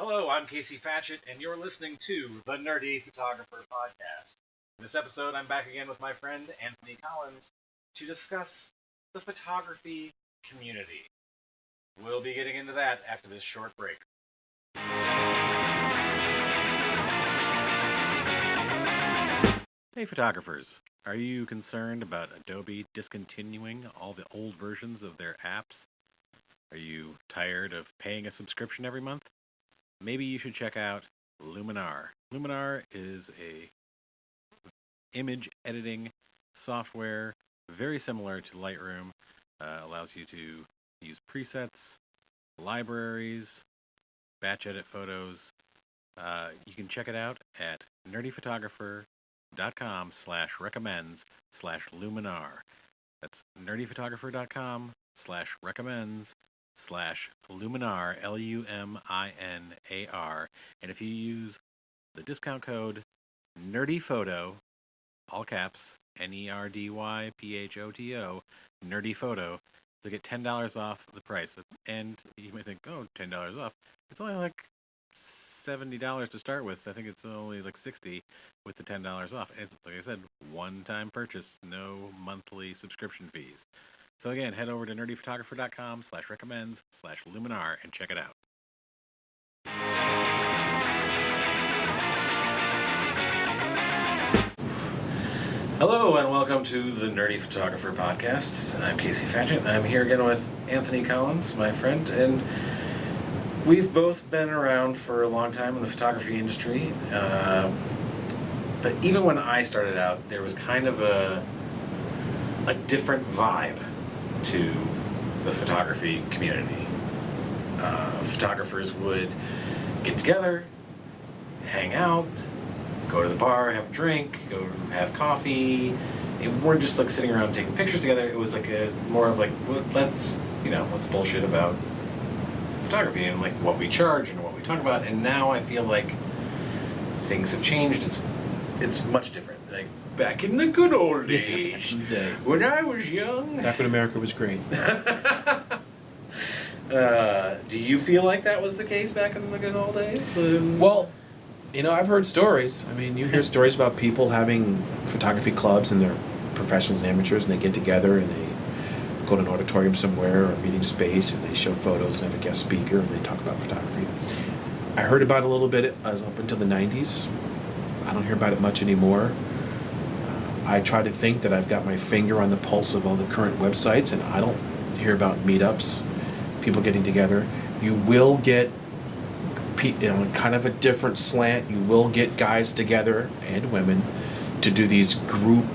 Hello, I'm Casey Fatchett, and you're listening to the Nerdy Photographer Podcast. In this episode, I'm back again with my friend Anthony Collins to discuss the photography community. We'll be getting into that after this short break. Hey photographers, are you concerned about Adobe discontinuing all the old versions of their apps? Are you tired of paying a subscription every month? Maybe you should check out Luminar. Luminar is a image editing software very similar to Lightroom. Allows you to use presets, libraries, batch edit photos. You can check it out at nerdyphotographer.com/recommends/Luminar. That's nerdyphotographer.com/recommends/Luminar, Luminar. And if you use the discount code NERDYPHOTO, all caps, NERDYPHOTO, NERDYPHOTO, to get $10 off the price. And you might think, oh, $10 off. It's only like $70 to start with. I think it's only like $60 with the $10 off. And like I said, one-time purchase, no monthly subscription fees. So again, head over to nerdyphotographer.com/recommends/Luminar and check it out. Hello and welcome to the Nerdy Photographer Podcast. I'm Casey Fatchett. I'm here again with Anthony Collins, my friend, and we've both been around for a long time in the photography industry. But even when I started out, there was kind of a different vibe to the photography community. Photographers would get together, hang out, go to the bar, have a drink, go have coffee. It weren't just like sitting around taking pictures together. It was like more of like, well, let's bullshit about photography and like what we charge and what we talk about. And now I feel like things have changed. It's much different. Like back in the good old days, when I was young. Back when America was great. Do you feel like that was the case back in the good old days? Well, I've heard stories. I mean, you hear stories about people having photography clubs and they're professionals and amateurs and they get together and they go to an auditorium somewhere or a meeting space and they show photos and have a guest speaker and they talk about photography. I heard about it a little bit up until the 90s. I don't hear about it much anymore. I try to think that I've got my finger on the pulse of all the current websites, and I don't hear about meetups, people getting together. You will get kind of a different slant. You will get guys together and women to do these group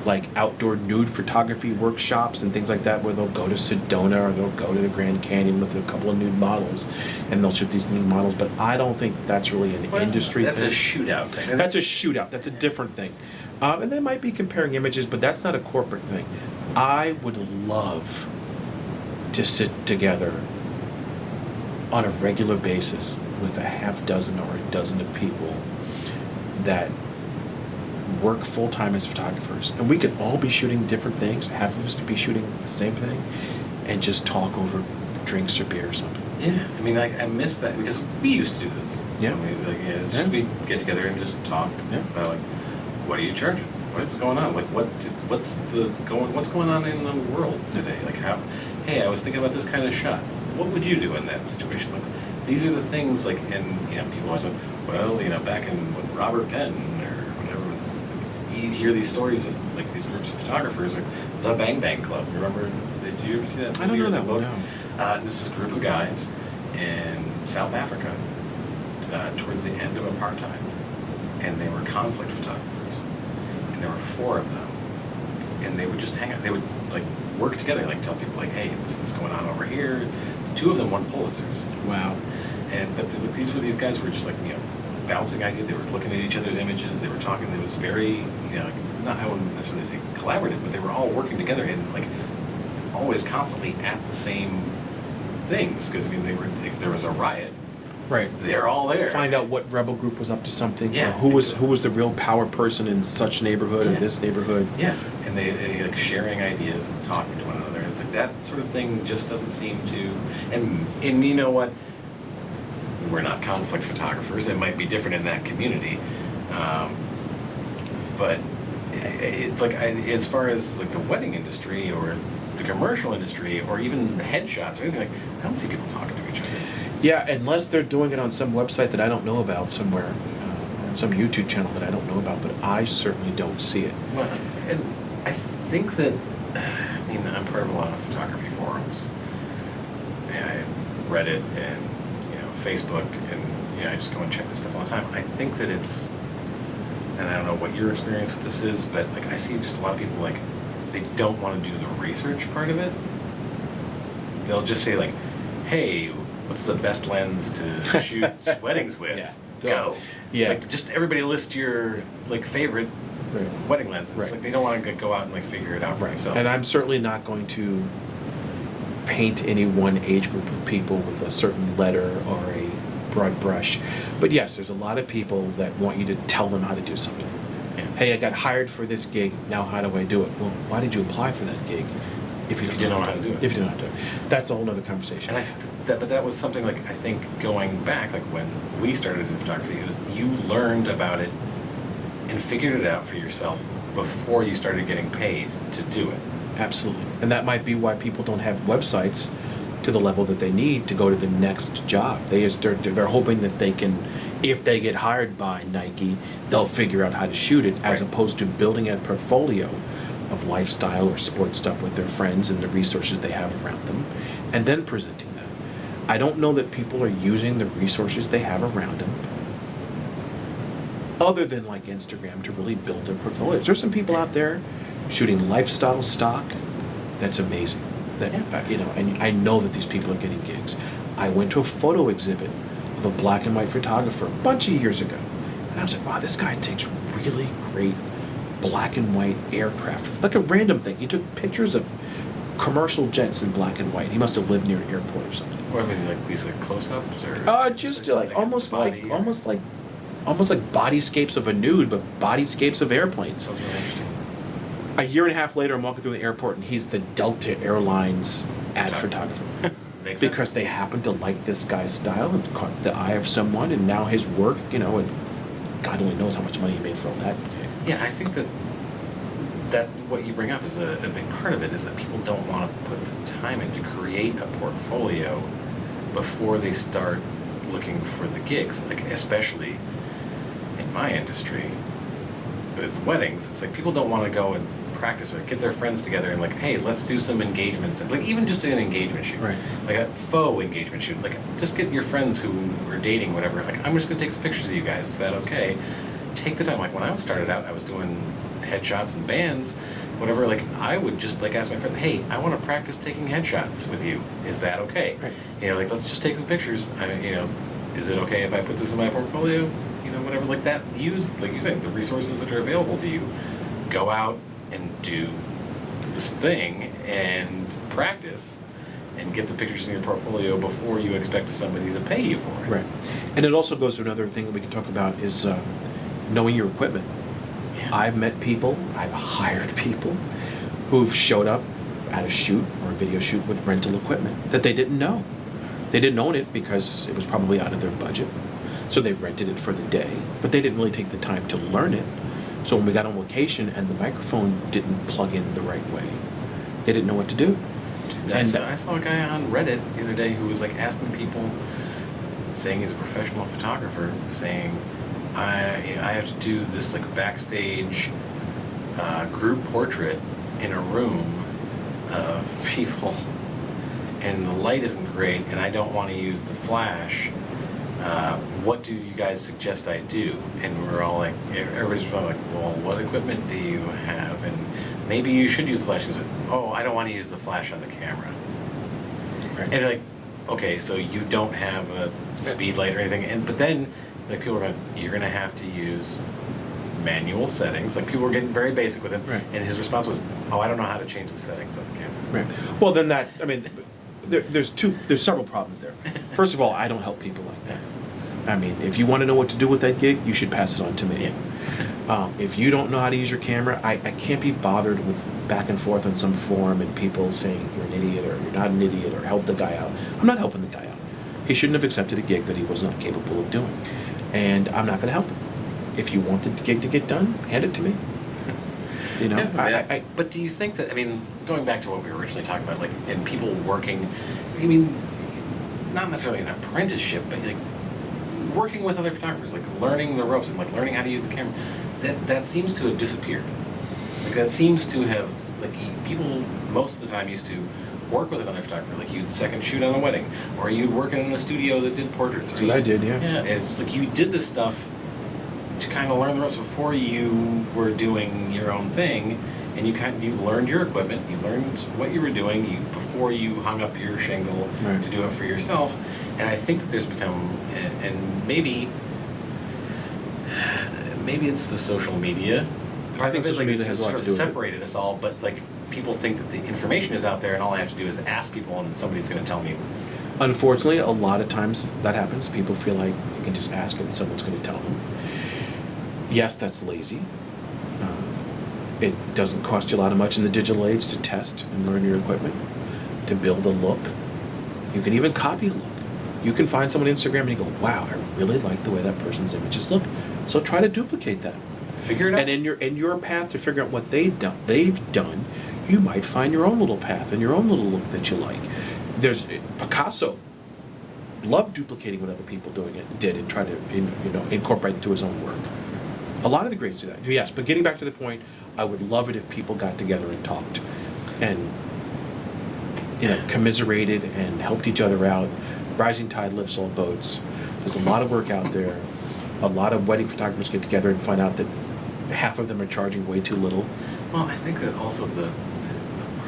like outdoor nude photography workshops and things like that, where they'll go to Sedona or they'll go to the Grand Canyon with a couple of nude models and they'll shoot these nude models. But I don't think that's really an industry thing. That's a shootout thing. That's a shootout. That's a different thing. And they might be comparing images, but that's not a corporate thing. I would love to sit together on a regular basis with a half dozen or a dozen of people that work full-time as photographers, and we could all be shooting different things. Half of us could be shooting the same thing and just talk over drinks or beer or something. Yeah, I mean, I miss that because we used to do this. Yeah. We get together and just talk about like, what are you charging? What's going on? Like, what's going on in the world today? Like, hey, I was thinking about this kind of shot. What would you do in that situation? Like, these are the things like, and people always go, well, back in Robert Penn or whatever, you'd hear these stories of like these groups of photographers, like the Bang Bang Club. Remember? Did you ever see that? I don't know that one. No. This is a group of guys in South Africa towards the end of apartheid, and they were conflict photographers, and there were 4 of them, and they would just hang out. They would like work together, like tell people like, hey, this is going on over here. 2 of them won Pulitzers. Wow. But these guys were just like, bouncing ideas. They were looking at each other's images. They were talking. It was very, I wouldn't necessarily say collaborative, but they were all working together and like always constantly at the same things. Because if there was a riot, right, they're all there. Find out what rebel group was up to something. Yeah. Or who was the real power person in such neighborhood or this neighborhood. Yeah. And they like sharing ideas and talking to one another. It's like that sort of thing just doesn't seem to. And you know what? we're not conflict photographers. It might be different in that community, but it's like as far as like the wedding industry or the commercial industry or even the headshots or anything like, I don't see people talking to each other. Yeah, unless they're doing it on some website that I don't know about somewhere, or on some YouTube channel that I don't know about, but I certainly don't see it. Well, and I think that, I mean, I'm part of a lot of photography forums. Yeah, Reddit and, Facebook, and, I just go and check this stuff all the time. I think that it's, and I don't know what your experience with this is, but like I see just a lot of people like, they don't want to do the research part of it. They'll just say like, hey, what's the best lens to shoot weddings with? Yeah. Go. Yeah. Like just everybody list your like favorite wedding lenses. Right. Like they don't want to go out and like figure it out for themselves. And I'm certainly not going to paint any one age group of people with a certain letter or a broad brush. But yes, there's a lot of people that want you to tell them how to do something. Yeah. Hey, I got hired for this gig, now how do I do it? Well, why did you apply for that gig if you didn't know how to do it? If you don't know how to do it. That's a whole other conversation. And I think that was something like, I think going back, like when we started in photography, it was you learned about it and figured it out for yourself before you started getting paid to do it. Absolutely. And that might be why people don't have websites to the level that they need to go to the next job. They're hoping that they can, if they get hired by Nike, they'll figure out how to shoot it, as Right. opposed to building a portfolio of lifestyle or sports stuff with their friends and the resources they have around them, and then presenting that. I don't know that people are using the resources they have around them, other than like Instagram, to really build their portfolios. There's some people out there shooting lifestyle stock that's amazing. That and I know that these people are getting gigs. I went to a photo exhibit of a black and white photographer a bunch of years ago, and I was like, wow, this guy takes really great black and white aircraft, like a random thing. He took pictures of commercial jets in black and white. He must have lived near an airport or something. Or I mean, like these like close-ups or. Just like almost body like or- almost like bodyscapes of a nude, but bodyscapes of airplanes. Sounds really interesting. A year and a half later, I'm walking through the airport, and he's the Delta Airlines ad photographer. Makes sense. Because they happened to like this guy's style and caught the eye of someone, and now his work, and God only knows how much money he made for all that. Yeah, I think that what you bring up is a big part of it, is that people don't want to put the time in to create a portfolio before they start looking for the gigs. Like especially in my industry, with weddings, it's like people don't want to go and practice or get their friends together and like, hey, let's do some engagements. Like even just an engagement shoot. Right. Like a faux engagement shoot. Like just get your friends who are dating, whatever. Like I'm just gonna take some pictures of you guys. Is that okay? Take the time. Like when I started out, I was doing headshots and bands, whatever. Like I would just like ask my friends, hey, I want to practice taking headshots with you. Is that okay? Right. Like let's just take some pictures. Is it okay if I put this in my portfolio? Whatever like that. Use, like you said, the resources that are available to you. Go out and do this thing and practice and get the pictures in your portfolio before you expect somebody to pay you for it. Right. And it also goes to another thing that we can talk about is knowing your equipment. Yeah. I've met people, I've hired people who've showed up at a shoot or a video shoot with rental equipment that they didn't know. They didn't own it because it was probably out of their budget. So they rented it for the day, but they didn't really take the time to learn it. So when we got on location and the microphone didn't plug in the right way, they didn't know what to do. I saw a guy on Reddit the other day who was like asking people, saying he's a professional photographer, saying, I have to do this like backstage group portrait in a room of people, and the light isn't great, and I don't want to use the flash. What do you guys suggest I do? And we're all like, everybody's like, well, what equipment do you have? And maybe you should use the flash. He's like, oh, I don't want to use the flash on the camera. Right. And like, okay, so you don't have a speed light or anything. But then, like, people are going, you're going to have to use manual settings. Like, people were getting very basic with him. Right. And his response was, oh, I don't know how to change the settings on the camera. Right. Well, then there's several problems there. First of all, I don't help people like that. I mean, if you want to know what to do with that gig, you should pass it on to me. Yeah. If you don't know how to use your camera, I can't be bothered with back and forth on some forum and people saying you're an idiot or you're not an idiot or help the guy out. I'm not helping the guy out. He shouldn't have accepted a gig that he was not capable of doing. And I'm not going to help him. If you want the gig to get done, hand it to me. You know, Yeah, but do you think that, I mean, going back to what we were originally talking about, like, and people working, I mean, not necessarily an apprenticeship, but like working with other photographers, like learning the ropes and like learning how to use the camera, that seems to have disappeared. Like that seems to have, like, people most of the time used to work with another photographer, like you'd second shoot on a wedding, or you'd work in a studio that did portraits. That's what I did, yeah. Yeah, and it's like you did this stuff to kind of learn the ropes before you were doing your own thing, and you learned your equipment, you learned what you were doing before you hung up your shingle Right. to do it for yourself. And I think that there's become, and maybe it's the social media. I think social media it's has a lot sort to of do with it. separated us all, but like people think that the information is out there, and all I have to do is ask people, and somebody's going to tell me. Unfortunately, a lot of times that happens. People feel like they can just ask and someone's going to tell them. Yes, that's lazy. It doesn't cost you a lot of much in the digital age to test and learn your equipment, to build a look. You can even copy a look. You can find someone on Instagram and you go, wow, I really like the way that person's images look. So try to duplicate that. Figure it out. And in your path to figure out what they've done, you might find your own little path and your own little look that you like. There's Picasso loved duplicating what other people did and try to incorporate into his own work. A lot of the greats do that. Yes, but getting back to the point, I would love it if people got together and talked and commiserated and helped each other out. Rising tide lifts all boats. There's a lot of work out there. A lot of wedding photographers get together and find out that half of them are charging way too little. Well, I think that also the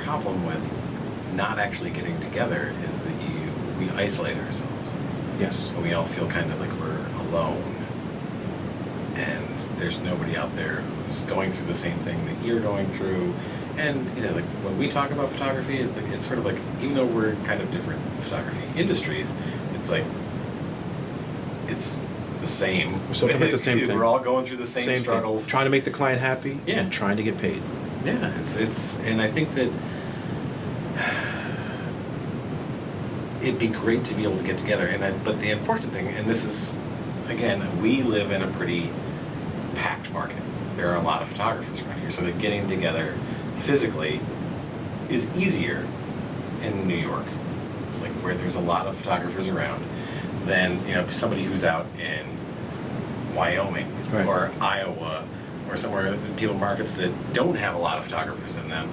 problem with not actually getting together is that we isolate ourselves. Yes. And we all feel kind of like we're alone. And there's nobody out there who's going through the same thing that you're going through. And, like when we talk about photography, it's sort of like, even though we're kind of different photography industries, it's like, it's the same. We're still talking about the same thing. We're all going through the same struggles. Thing. Trying to make the client happy and trying to get paid. Yeah, it's and I think that it'd be great to be able to get together. But the unfortunate thing, and this is, again, we live in a pretty packed market. There are a lot of photographers around here, so that getting together physically is easier in New York, like where there's a lot of photographers around, than somebody who's out in Wyoming Right. or Iowa or somewhere, people markets that don't have a lot of photographers in them.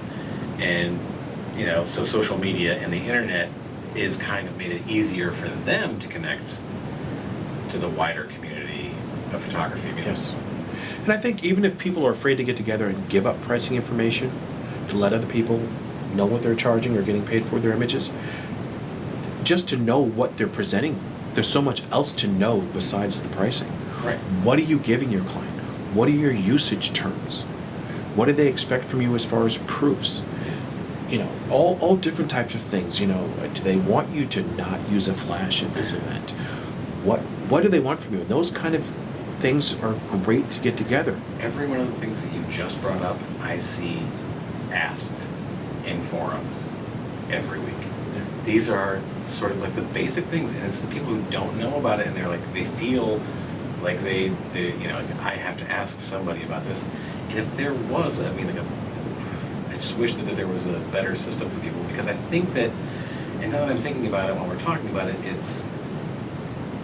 And so social media and the internet is kind of made it easier for them to connect to the wider community of photography. Yes. And I think even if people are afraid to get together and give up pricing information to let other people know what they're charging or getting paid for their images, just to know what they're presenting, there's so much else to know besides the pricing. Right. What are you giving your client? What are your usage terms? What do they expect from you as far as proofs? All different types of things. Do they want you to not use a flash at this event? What do they want from you? And those kind of things are great to get together. Every one of the things that you just brought up, I see asked in forums every week. Yeah. These are sort of like the basic things, and it's the people who don't know about it, and they feel like they like, I have to ask somebody about this. And if there was, I just wish that there was a better system for people, because I think that, and now that I'm thinking about it while we're talking about it, it's,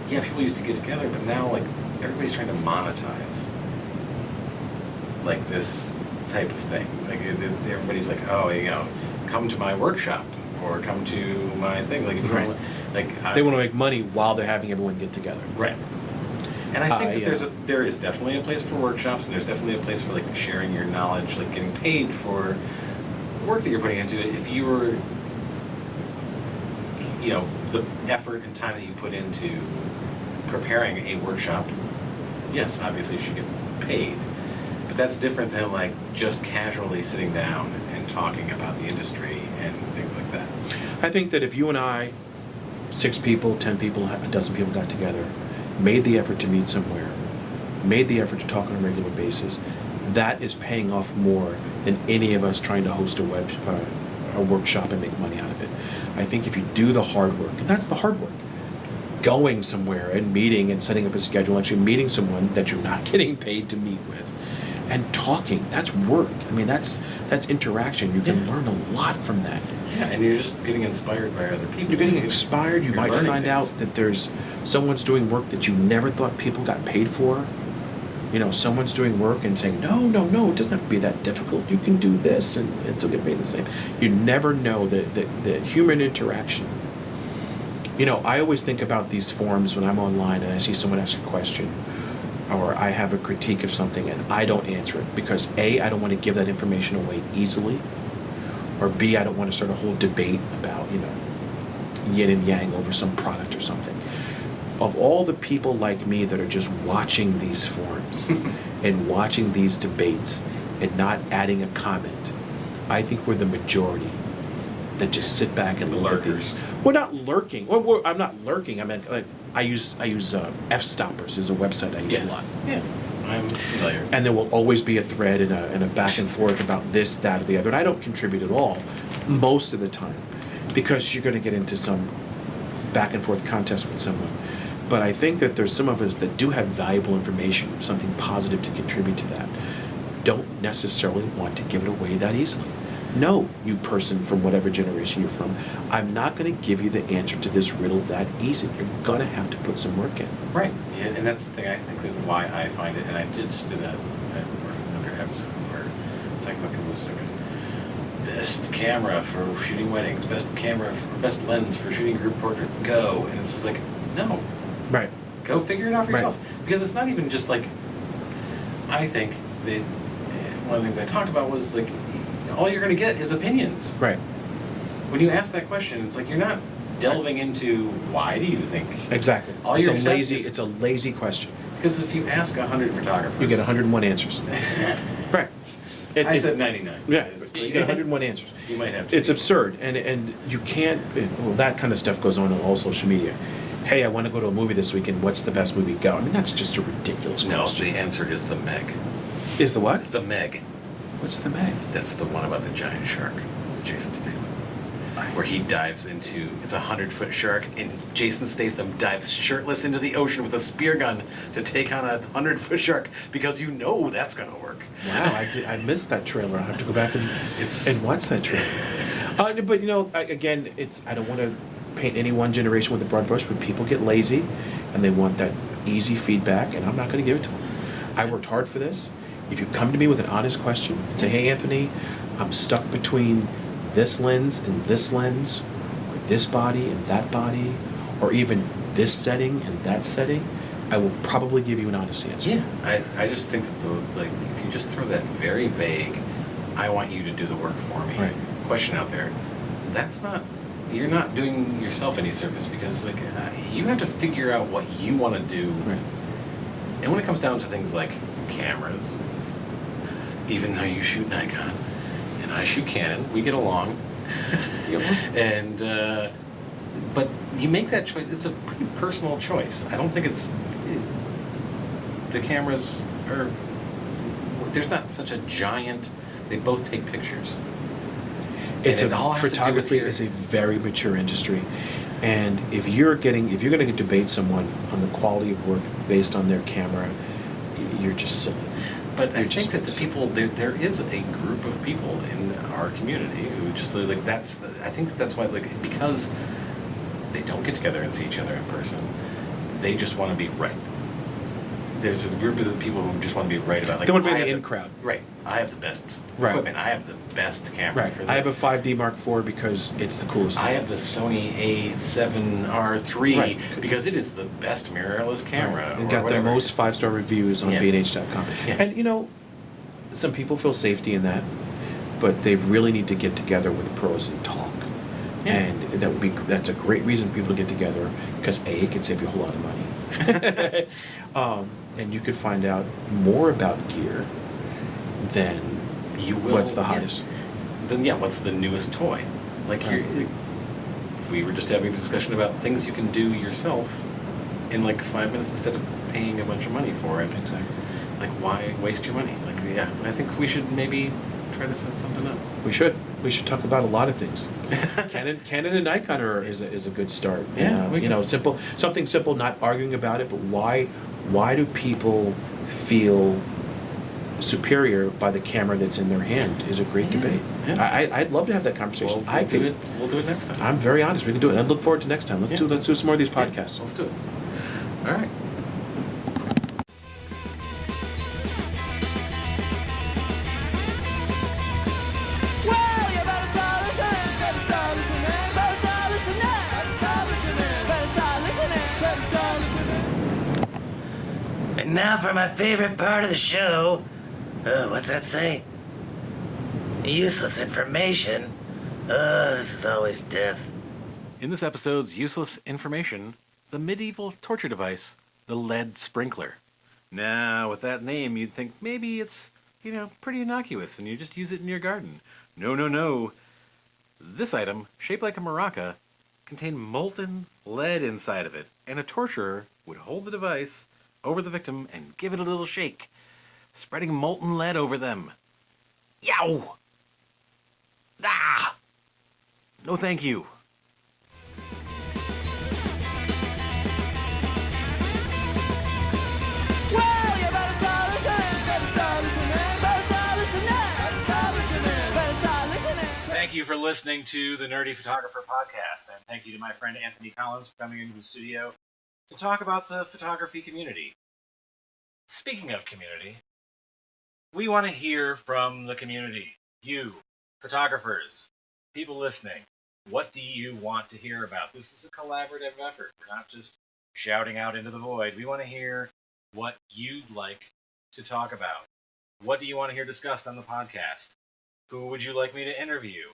people used to get together, but now like everybody's trying to monetize like this type of thing. Like everybody's like, oh, come to my workshop or come to my thing. Like, if you want, They want to make money while they're having everyone get together. Right. And I think that there is definitely a place for workshops, and there's definitely a place for like sharing your knowledge, like getting paid for the work that you're putting into it. If you were, the effort and time that you put into preparing a workshop, yes, obviously you should get paid. But that's different than like just casually sitting down and talking about the industry and things like that. I think that if you and I, 6 people, 10 people, a dozen people got together, made the effort to meet somewhere, made the effort to talk on a regular basis, that is paying off more than any of us trying to host a workshop and make money out of it. I think if you do the hard work, and that's the hard work, going somewhere and meeting and setting up a schedule, actually meeting someone that you're not getting paid to meet with, and talking. That's work. I mean, that's interaction. You can learn a lot from that. Yeah, and you're just getting inspired by other people. You're getting inspired. You You're might learning find things. out that there's someone's doing work that you never thought people got paid for. Someone's doing work and saying, no, it doesn't have to be that difficult. You can do this and still get paid the same. You never know the human interaction. I always think about these forums when I'm online and I see someone ask a question, or I have a critique of something and I don't answer it because A, I don't want to give that information away easily, or B, I don't want to start a whole debate about, yin and yang over some product or something. Of all the people like me that are just watching these forums and watching these debates and not adding a comment, I think we're the majority that just sit back and The look at lurkers. these. We're not lurking. I'm not lurking. I mean, I use F-Stoppers is a website I use a lot. Yeah, I'm familiar. And there will always be a thread and a back and forth about this, that, or the other. And I don't contribute at all most of the time because you're going to get into some back and forth contest with someone. But I think that there's some of us that do have valuable information, something positive to contribute to that, don't necessarily want to give it away that easily. No, you person from whatever generation you're from, I'm not going to give you the answer to this riddle that easy. You're going to have to put some work in. Right, yeah, and that's the thing I think that why I find it, and I did just do that another episode where it's talking about people who's like best camera for shooting weddings, best lens for shooting group portraits, go, and it's just like, no, Right. go figure it out for Right. yourself, because it's not even just like, I think that one of the things I talked about was like, all you're going to get is opinions. Right. When you ask that question, it's like you're not delving into why do you think. Exactly. All It's you're a saying lazy. is- It's a lazy question. Because if you ask 100 photographers, You get 101 answers. Right. I said 99. Yeah. It's You like- get 101 answers. You might have to. It's absurd, and you can't. Well, that kind of stuff goes on all social media. Hey, I want to go to a movie this weekend. What's the best movie? Go. I mean, that's just a ridiculous No, question. the answer is the Meg. Is the what? The Meg. What's the Meg? That's the one about the giant shark with Jason Statham. Where he dives into, it's a 100-foot shark, and Jason Statham dives shirtless into the ocean with a spear gun to take on a 100-foot shark because you know that's going to work. Wow, I missed that trailer. I have to go back and watch that trailer. But again, I don't want to paint any one generation with a broad brush, but people get lazy, and they want that easy feedback, and I'm not going to give it to them. I worked hard for this. If you come to me with an honest question and say, hey, Anthony, I'm stuck between this lens and this lens, or this body and that body, or even this setting and that setting, I will probably give you an honest answer. Yeah, I just think that if you just throw that very vague, I want you to do the work for me Right. question out there, you're not doing yourself any service because you have to figure out what you want to do. Right. And when it comes down to things like cameras, even though you shoot Nikon and I shoot Canon, we get along. And but you make that choice. It's a pretty personal choice. I don't think the cameras are. There's not such a giant. They both take pictures. Photography is a very mature industry, and if you're going to debate someone on the quality of work based on their camera, you're just silly. But I You're think that just the people there is a group of people in our community who just I think that's why because they don't get together and see each other in person, they just want to be right. There's this group of people who just want to be right about They want to be I in the have in crowd. Right. I have the best Right. equipment. I have the best camera Right. for this. I have a 5D Mark IV because it's the coolest thing. I have the Sony A7R3 Right. because it is the best mirrorless camera. And or got whatever. the most 5-star reviews on Yeah. B&H.com. Yeah. And some people feel safety in that, but they really need to get together with pros and talk. Yeah. And that's a great reason for people to get together because A, it can save you a whole lot of money. And you could find out more about gear than You will. what's the yeah. hottest. Then what's the newest toy? We were just having a discussion about things you can do yourself in 5 minutes instead of paying a bunch of money for it. Exactly. Why waste your money? I think we should maybe try to set something up. We should. We should talk about a lot of things. Canon and Nikon is a good start. Yeah, you know, something simple, not arguing about it, but why do people feel superior by the camera that's in their hand is a great debate. Yeah. I'd love to have that conversation. We'll do it next time. I'm very honest. We can do it. I look forward to next time. Let's do some more of these podcasts. Let's do it. All right. Well, you better start listening, better start listening, better start listening, better start listening, better start listening, better start listening. And now for my favorite part of the show. What's that say? Useless information. This is always death. In this episode's useless information, the medieval torture device, the lead sprinkler. Now, with that name, you'd think maybe it's, pretty innocuous and you just use it in your garden. No. This item, shaped like a maraca, contained molten lead inside of it, and a torturer would hold the device over the victim and give it a little shake, spreading molten lead over them. Yow! Ah! No thank you. Well, you better start listening, better start listening, better start listening, better start listening, better start listening. Thank you for listening to the Nerdy Photographer Podcast, and thank you to my friend Anthony Collins for coming into the studio to talk about the photography community. Speaking of community, we want to hear from the community. You, photographers, people listening, what do you want to hear about? This is a collaborative effort. We're not just shouting out into the void. We want to hear what you'd like to talk about. What do you want to hear discussed on the podcast? Who would you like me to interview?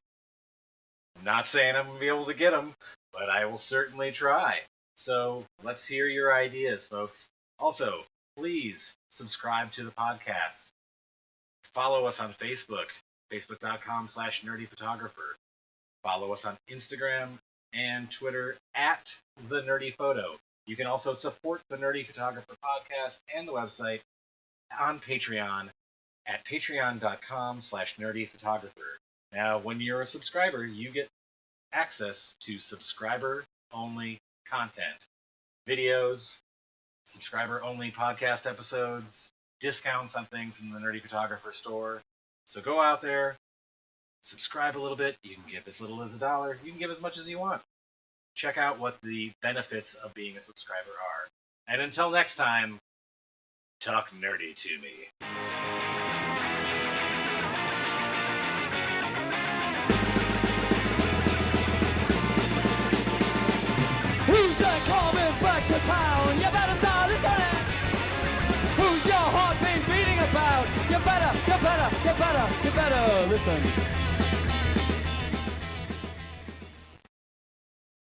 I'm not saying I'm going to be able to get them, but I will certainly try. So let's hear your ideas, folks. Also, please subscribe to the podcast. Follow us on Facebook, facebook.com/nerdyphotographer. Follow us on Instagram and Twitter @TheNerdyPhoto. You can also support the Nerdy Photographer Podcast and the website on Patreon at patreon.com/nerdyphotographer. Now, when you're a subscriber, you get access to subscriber-only content. Videos, subscriber-only podcast episodes, discounts on things in the Nerdy Photographer store. So go out there, subscribe a little bit. You can give as little as $1. You can give as much as you want. Check out what the benefits of being a subscriber are. And until next time, talk nerdy to me. Who's that coming back to town? You better start listening. Who's your heart been beating about? You better listen.